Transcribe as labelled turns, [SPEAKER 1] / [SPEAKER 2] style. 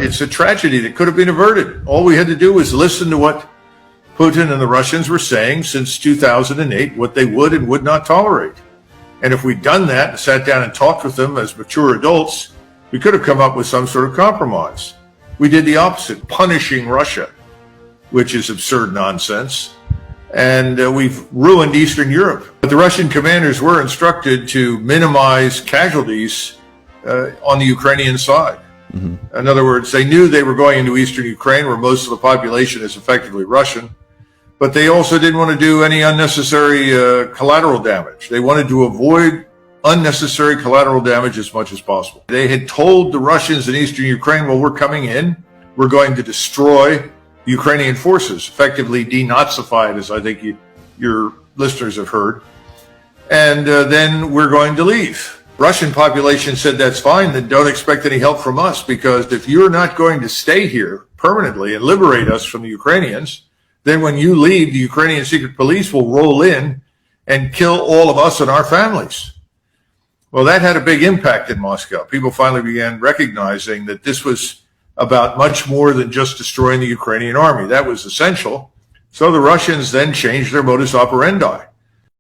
[SPEAKER 1] it's a tragedy that could have been averted. All we had to do was listen to what Putin and the Russians were saying since 2008, what they would and would not tolerate. And if we'd done that and sat down and talked with them as mature adults, we could have come up with some sort of compromise. We did the opposite, punishing Russia, which is absurd nonsense. And we've ruined Eastern Europe. But the Russian commanders were instructed to minimize casualties on the Ukrainian side. Mm-hmm. In other words, they knew they were going into Eastern Ukraine, where most of the population is effectively Russian. But they also didn't want to do any unnecessary collateral damage. They wanted to avoid unnecessary collateral damage as much as possible. They had told the Russians in Eastern Ukraine, well, we're coming in. We're going to destroy the Ukrainian forces, effectively denazify it, as I think your listeners have heard. And then we're going to leave. Russian population said, that's fine, then don't expect any help from us, because if you're not going to stay here permanently and liberate us from the Ukrainians, then when you leave, the Ukrainian secret police will roll in and kill all of us and our families. Well, that had a big impact in Moscow. People finally began recognizing that this was about much more than just destroying the Ukrainian army. That was essential. So the Russians then changed their modus operandi.